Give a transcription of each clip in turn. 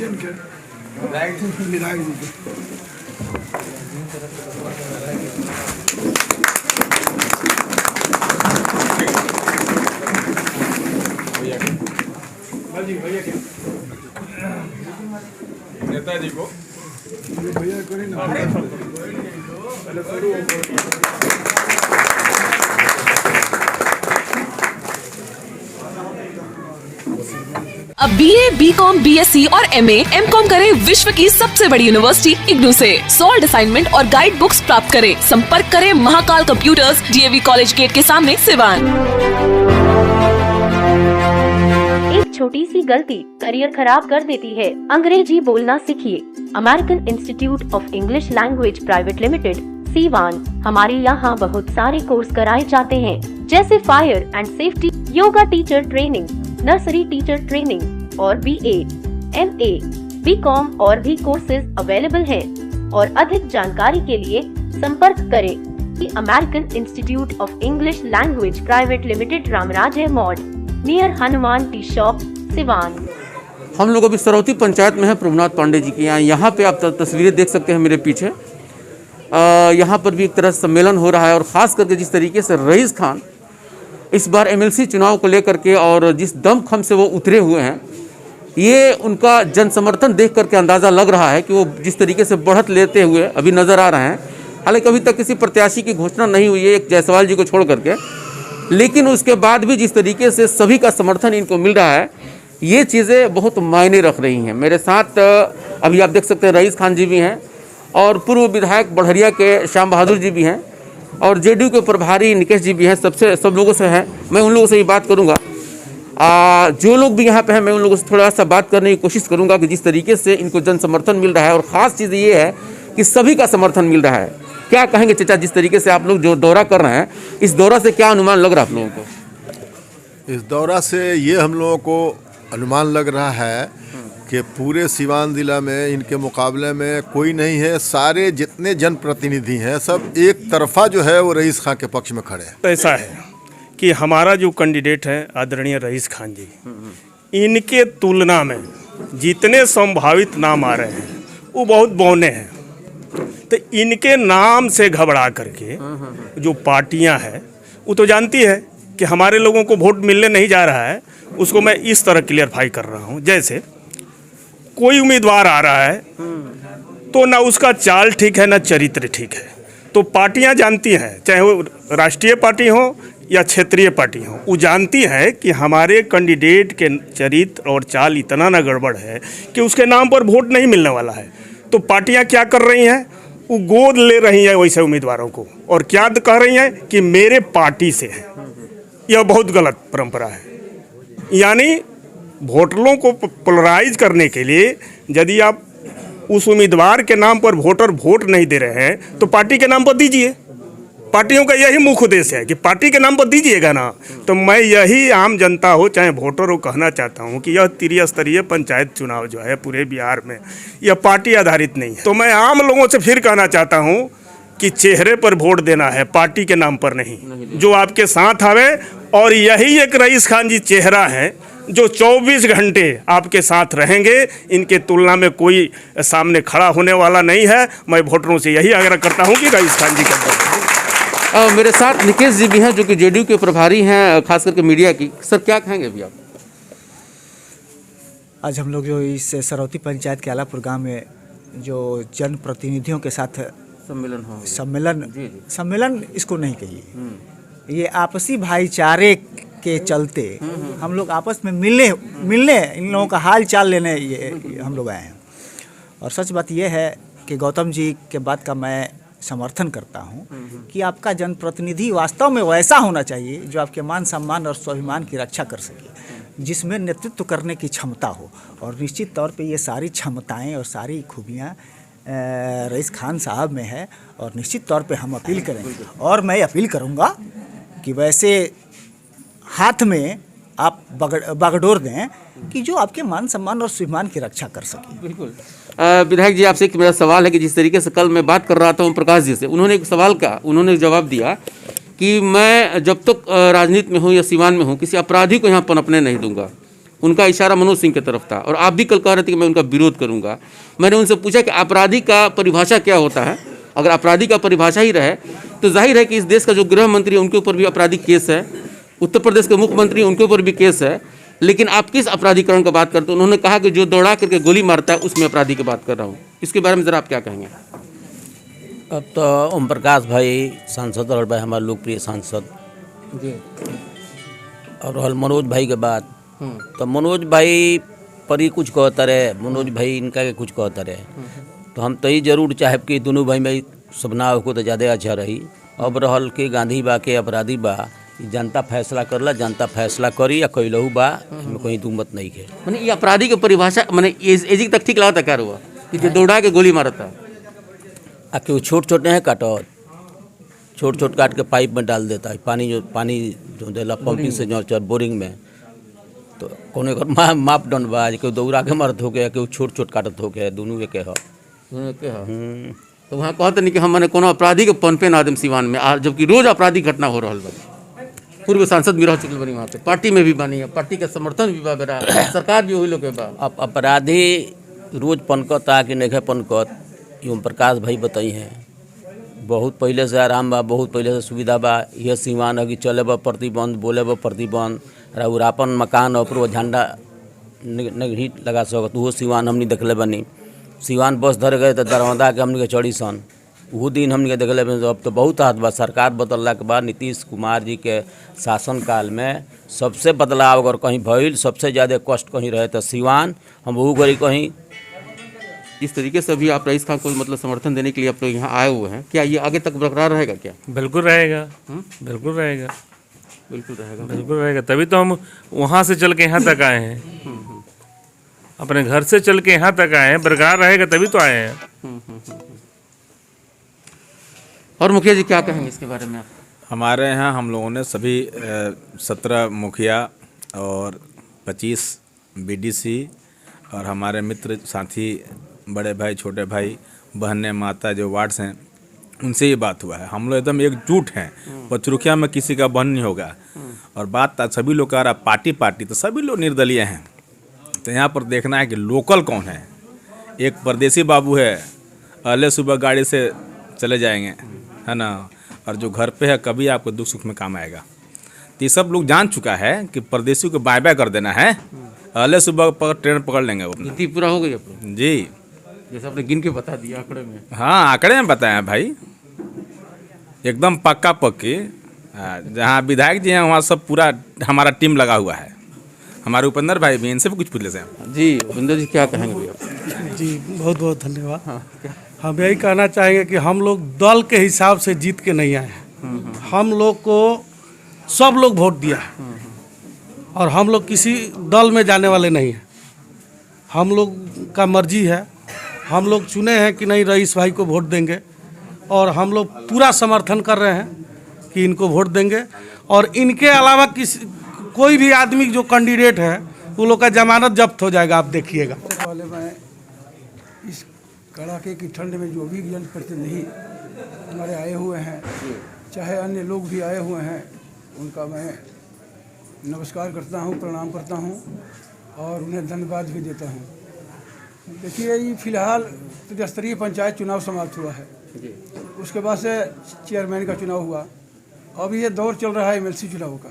विधायक जी के। नेताजी को भैया करें ना, पहले करो। अब BA, BCom, BSc और MA, MCom करें विश्व की सबसे बड़ी यूनिवर्सिटी इग्नू से। सॉल्ड असाइनमेंट और गाइड बुक्स प्राप्त करें। संपर्क करें Mahakal computers, DAV college gate के सामने, सिवान। एक छोटी सी गलती करियर खराब कर देती है। अंग्रेजी बोलना सीखिए। American institute of English language private limited, Siwan. हमारे यहाँ बहुत सारे कोर्स कराए जाते हैं, जैसे fire and safety, yoga teacher training, nursery teacher training और BA, MA, BCom और भी कोर्सेज अवेलेबल हैं। और अधिक जानकारी के लिए संपर्क करें American institute of English language private limited, Ramraj mod, near Hanuman tea shop, Siwan. हम लोग अभी सरौती पंचायत में हैं प्रभुनाथ पांडे जी के यहाँ पे आप तस्वीरें देख सकते हैं मेरे पीछे। यहाँ पर भी एक तरह सम्मेलन हो रहा है और ख़ास करके जिस तरीके से रईस खान इस बार MLC चुनाव को लेकर के और जिस दमखम से वो उतरे हुए हैं, ये उनका जन समर्थन देख करके अंदाज़ा लग रहा है कि वो जिस तरीके से बढ़त लेते हुए अभी नज़र आ रहे हैं। हालांकि अभी तक किसी प्रत्याशी की घोषणा नहीं हुई है, एक जायसवाल जी को छोड़ करके, लेकिन उसके बाद भी जिस तरीके से सभी का समर्थन इनको मिल रहा है, ये चीज़ें बहुत मायने रख रही हैं। मेरे साथ अभी आप देख सकते हैं रईस खान जी भी हैं और पूर्व विधायक बढ़हरिया के श्याम बहादुर जी भी हैं और JDU के प्रभारी निकेश जी भी हैं। सब लोगों से हैं, मैं उन लोगों से ही बात करूंगा। जो लोग भी यहाँ पे हैं, मैं उन लोगों से थोड़ा सा बात करने की कोशिश करूंगा कि जिस तरीके से इनको जन समर्थन मिल रहा है और ख़ास चीज़ ये है कि सभी का समर्थन मिल रहा है। क्या कहेंगे चाचा, जिस तरीके से आप लोग जो दौरा कर रहे हैं, इस दौरा से क्या अनुमान लग रहा है आप लोगों को? इस दौरा से ये हम लोगों को अनुमान लग रहा है कि पूरे सिवान जिला में इनके मुकाबले में कोई नहीं है। सारे जितने जनप्रतिनिधि हैं सब एक तरफा जो है वो रईस खान के पक्ष में खड़े हैं। ऐसा है कि हमारा जो कैंडिडेट है आदरणीय रईस खान जी, इनके तुलना में जितने संभावित नाम आ रहे हैं वो बहुत बौने हैं। तो इनके नाम से घबरा करके जो पार्टियां हैं वो तो जानती है कि हमारे लोगों को वोट मिलने नहीं जा रहा है। उसको मैं इस तरह क्लियरफाई कर रहा हूँ, जैसे कोई उम्मीदवार आ रहा है तो ना उसका चाल ठीक है ना चरित्र ठीक है, तो पार्टियां जानती हैं, चाहे वो राष्ट्रीय पार्टी हो या क्षेत्रीय पार्टी हो, वो जानती है कि हमारे कैंडिडेट के चरित्र और चाल इतना ना गड़बड़ है कि उसके नाम पर वोट नहीं मिलने वाला है। तो पार्टियां क्या कर रही हैं, वो गोद ले रही हैं वैसे उम्मीदवारों को और क्या कह रही हैं कि मेरे पार्टी से है। यह बहुत गलत परंपरा है। यानी वोटरों को पोलराइज करने के लिए यदि आप उस उम्मीदवार के नाम पर वोटर वोट नहीं दे रहे हैं तो पार्टी के नाम पर दीजिए। पार्टियों का यही मुख्य उद्देश्य है कि पार्टी के नाम पर दीजिएगा ना। तो मैं यही आम जनता हो चाहे वोटर हो कहना चाहता हूं कि यह त्रिस्तरीय पंचायत चुनाव जो है पूरे बिहार में यह पार्टी आधारित नहीं है। तो मैं आम लोगों से फिर कहना चाहता हूं कि चेहरे पर वोट देना है, पार्टी के नाम पर नहीं, जो आपके साथ आवे। और यही एक रईस खान जी चेहरा है जो 24 घंटे आपके साथ रहेंगे। इनके तुलना में कोई सामने खड़ा होने वाला नहीं है। मैं वोटरों से यही आग्रह करता हूं कि रईस खान जी का। मेरे साथ निकेश जी भी हैं जो कि JDU के प्रभारी हैं, खास करके मीडिया की। सर क्या कहेंगे अभी आप? आज हम लोग जो इस सरौती पंचायत के आलापुर गांव में जो जनप्रतिनिधियों के साथ सम्मेलन इसको नहीं कहिए, ये आपसी भाईचारे के चलते हम लोग आपस में मिलने इन लोगों का हाल चाल लेने ये हम लोग आए हैं। और सच बात यह है कि गौतम जी के बात का मैं समर्थन करता हूं कि आपका जनप्रतिनिधि वास्तव में वैसा होना चाहिए जो आपके मान सम्मान और स्वाभिमान की रक्षा कर सके, जिसमें नेतृत्व करने की क्षमता हो। और निश्चित तौर पे ये सारी क्षमताएं और सारी खूबियां रईस खान साहब में है और निश्चित तौर पे हम अपील करेंगे। और मैं अपील करूंगा कि वैसे हाथ में आप बागडोर दें कि जो आपके मान सम्मान और स्वाभिमान की रक्षा कर सके। बिल्कुल। विधायक जी, आपसे एक मेरा सवाल है कि जिस तरीके से कल मैं बात कर रहा था ओम प्रकाश जी से, उन्होंने एक सवाल का उन्होंने जवाब दिया कि मैं जब तक राजनीति में हूँ या सिवान में हूँ किसी अपराधी को यहाँ पनपने नहीं दूंगा। उनका इशारा मनोज सिंह की तरफ था और आप भी कल कह रहे थे कि मैं उनका विरोध करूंगा। मैंने उनसे पूछा कि आपराधी का परिभाषा क्या होता है। अगर आपराधी का परिभाषा ही रहे तो जाहिर है कि इस देश का जो गृह मंत्री है उनके ऊपर भी आपराधिक केस है, उत्तर प्रदेश के मुख्यमंत्री उनके ऊपर भी केस है, लेकिन आप किस अपराधीकरण की बात करते हैं? उन्होंने कहा कि जो दौड़ा करके गोली मारता है उसमें अपराधी की बात कर रहा हूँ। इसके बारे में ज़रा आप क्या कहेंगे? अब तो ओम प्रकाश भाई सांसद और भाई हमारे लोकप्रिय सांसद जी। और हल मनोज भाई के बात तो मनोज भाई पर ही कुछ कहता रहे, मनोज भाई इनका के कुछ कहता रहे, तो हम तो ही जरूर चाहे कि दोनों भाई में सपना को तो ज़्यादा अच्छा रही। अब रहल के गांधी बा के अपराधी बा, जनता फैसला करला, जनता फैसला करी या कैलहू बा, इसमें कोई दुमत नहीं है। मैंने ये अपराधी की परिभाषा मैंने एजी तक ठीक लगा था क्या हुआ कि जो दौड़ा के गोली मारता है? आ के छोट छोट नहीं काटत, छोट छोट काट के पाइप में डाल देता है, पानी जो देला पंपिंग से जो बोरिंग में, तो कोनो एकर मापदंड बा, केहू दौड़ा के मरत हो गया, केहू छोट छोट काटत हो गया, दोनों एक है। तो वहाँ कहते नहीं कि हम मैंने कोनो अपराधी के पनपे ना देम सिवान में, जबकि रोज अपराधी घटना हो रहा बा। पूर्व सांसद भी रह चुके बनी, वहाँ पे पार्टी में भी बनी है, पार्टी का समर्थन भी बा बेरा, सरकार भी वही लोग के बा। अब अपराधी रोज पनकत आ कि नहीं पनकत, ओम प्रकाश भाई बताई हैं। बहुत पहले से आराम बा, बहुत पहले से सुविधा बा। यह सिवान है कि चले बा प्रतिबंध, बोले बा प्रतिबंध, राउरापन मकान ऊपर झंडा नहीं लगा सकत, वो सिवान हमने देखले बनी। सिवान बस धर गए तो दरवंदा के हमने के चढ़ी सन, वो दिन हमने के देखले बनी। अब तो बहुत हाथ बा, सरकार बदलला के बाद नीतीश कुमार जी के शासनकाल में सबसे बदलाव अगर कहीं भइल, सबसे ज़्यादा कष्ट कहीं रहे तो सिवान। हम वो गरी कहीं इस तरीके से भी आप रईस खान को मतलब समर्थन देने के लिए आप लोग यहाँ आए हुए हैं, क्या ये आगे तक बरकरार रहेगा क्या? बिल्कुल रहेगा, बिल्कुल रहेगा, बिल्कुल रहेगा, बिल्कुल रहेगा। तभी तो हम वहाँ से चल के यहाँ तक आए हैं, अपने घर से चल के यहाँ तक आए हैं। बरकरार रहेगा तभी तो आए हैं। और मुखिया जी क्या कहेंगे इसके बारे में आप? हमारे यहाँ हम लोगों ने सभी 17 मुखिया और 25 बीडीसी और हमारे मित्र साथी, बड़े भाई, छोटे भाई, बहनें, माता जो वार्ड्स हैं, उनसे ये बात हुआ है। हम लोग एकदम एकजुट हैं, पचरुखिया में किसी का बन नहीं होगा। और बात सभी लोग कह रहा पार्टी, तो सभी लोग निर्दलीय हैं। तो यहाँ पर देखना है कि लोकल कौन है। एक परदेसी बाबू है, अगले सुबह गाड़ी से चले जाएंगे, है ना, और जो घर पे है कभी आपको दुख सुख में काम आएगा। तो ये सब लोग जान चुका है कि परदेसी को बाय बाय कर देना है, अगले सुबह ट्रेन पकड़ लेंगे वो। नीति पूरा हो गई अपनी जी, जैसे आपने गिन के बता दिया आंकड़े में। हाँ, आंकड़े में बताया भाई, एकदम पक्का पक्की। जहाँ विधायक जी हैं वहाँ सब पूरा हमारा टीम लगा हुआ है। हमारे उपेंद्र भाई भी, इनसे भी कुछ पूछ लेते हैं। जी उपेंद्र जी क्या कहेंगे भैया? जी बहुत बहुत धन्यवाद। हम यही कहना चाहेंगे कि हम लोग दल के हिसाब से जीत के नहीं आए हैं। हम लोग को सब लोग वोट दिया है और हम लोग किसी दल में जाने वाले नहीं हैं। हम लोग का मर्जी है, हम लोग चुने हैं कि नहीं रईस भाई को वोट देंगे और हम लोग पूरा समर्थन कर रहे हैं कि इनको वोट देंगे। और इनके अलावा कोई भी आदमी जो कैंडिडेट है वो लोग का जमानत जब्त हो जाएगा, आप देखिएगा। वाले में इस कड़ाके की ठंड में जो भी जनप्रतिनिधि हमारे आए हुए हैं, चाहे अन्य लोग भी आए हुए हैं, उनका मैं नमस्कार करता हूं, प्रणाम करता हूं और उन्हें धन्यवाद भी देता हूं। देखिए, ये फिलहाल त्रिस्तरीय पंचायत चुनाव समाप्त हुआ है, उसके बाद से चेयरमैन का चुनाव हुआ। अब ये दौर चल रहा है एमएलसी चुनाव का।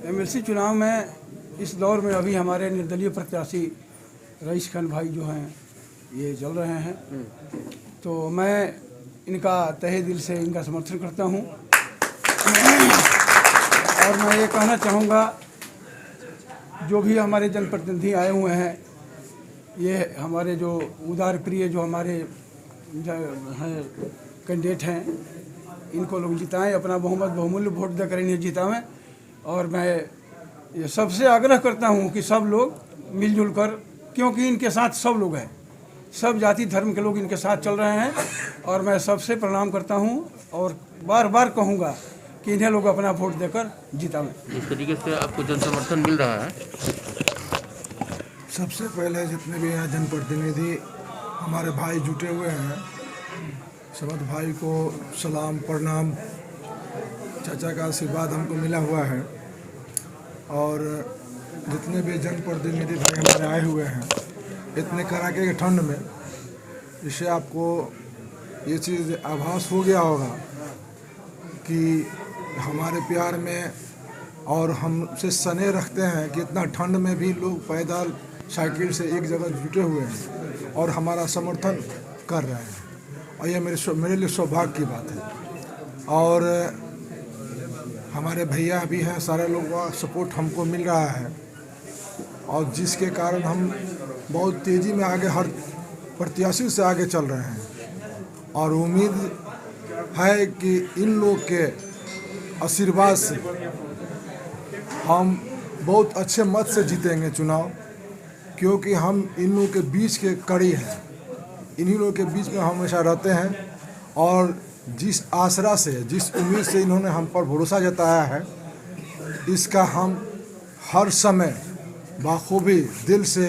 एमएलसी चुनाव में इस दौर में अभी हमारे निर्दलीय प्रत्याशी रईस खान भाई जो हैं ये चल रहे हैं, तो मैं इनका तहे दिल से इनका समर्थन करता हूं। और मैं ये कहना चाहूँगा, जो भी हमारे जनप्रतिनिधि आए हुए हैं, ये हमारे जो उदार प्रिय जो हमारे हैं कैंडिडेट हैं, इनको लोग जिताएं, अपना बहुमूल्य वोट देकर इन्हें जिताएं। और मैं ये सबसे आग्रह करता हूं कि सब लोग मिलजुल कर, क्योंकि इनके साथ सब लोग हैं, सब जाति धर्म के लोग इनके साथ चल रहे हैं, और मैं सबसे प्रणाम करता हूं और बार बार कहूंगा कि इन्हें लोग अपना वोट देकर जिताएं। इस तरीके से आपको जन समर्थन मिल रहा है। सबसे पहले जितने भी यहाँ जनप्रतिनिधि हमारे भाई जुटे हुए हैं, सबद भाई को सलाम प्रणाम, चाचा का आशीर्वाद हमको मिला हुआ है। और जितने भी जनप्रतिनिधि भाई हमारे आए हुए हैं इतने कड़ाके के ठंड में, इससे आपको ये चीज़ आभास हो गया होगा कि हमारे प्यार में और हमसे स्नेह रखते हैं कि इतना ठंड में भी लोग पैदल साइकिल से एक जगह जुटे हुए हैं और हमारा समर्थन कर रहे हैं, और ये मेरे लिए सौभाग्य की बात है। और हमारे भैया भी हैं, सारे लोगों का सपोर्ट हमको मिल रहा है, और जिसके कारण हम बहुत तेज़ी में आगे हर प्रत्याशी से आगे चल रहे हैं, और उम्मीद है कि इन लोग के आशीर्वाद से हम बहुत अच्छे मत से जीतेंगे चुनाव, क्योंकि हम इन लोगों के बीच के कड़ी हैं, इन्हीं लोगों के बीच में हमेशा रहते हैं, और जिस आसरा से, जिस उम्मीद से इन्होंने हम पर भरोसा जताया है, इसका हम हर समय बाखूबी दिल से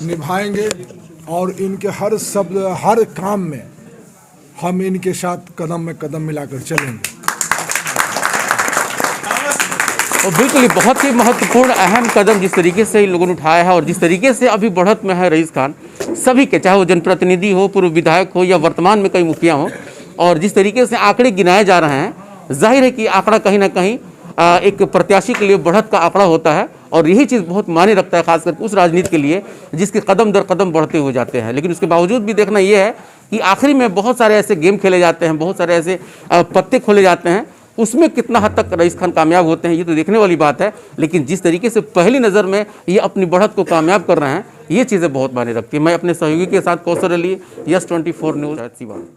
निभाएंगे, और इनके हर शब्द, हर काम में हम इनके साथ कदम में कदम मिलाकर चलेंगे। और बिल्कुल ही बहुत ही महत्वपूर्ण अहम कदम जिस तरीके से इन लोगों ने उठाया है, और जिस तरीके से अभी बढ़त में है रईस खान, सभी के, चाहे वो जनप्रतिनिधि हो, पूर्व विधायक हो, या वर्तमान में कई मुखिया हो, और जिस तरीके से आंकड़े गिनाए जा रहे हैं, जाहिर है कि आंकड़ा कहीं ना कहीं एक प्रत्याशी के लिए बढ़त का आंकड़ा होता है, और यही चीज़ बहुत मायने रखता है, खासकर उस राजनीति के लिए जिसके कदम दर कदम बढ़ते हुए जाते हैं। लेकिन उसके बावजूद भी देखना यह है कि आखिरी में बहुत सारे ऐसे गेम खेले जाते हैं, बहुत सारे ऐसे पत्ते खोले जाते हैं, उसमें कितना हद तक रईस खान कामयाब होते हैं ये तो देखने वाली बात है। लेकिन जिस तरीके से पहली नज़र में ये अपनी बढ़त को कामयाब कर रहे हैं, ये चीज़ें बहुत मायने रखती है। मैं अपने सहयोगी के साथ कौशल अली, यस 24 न्यूज़, सिवान।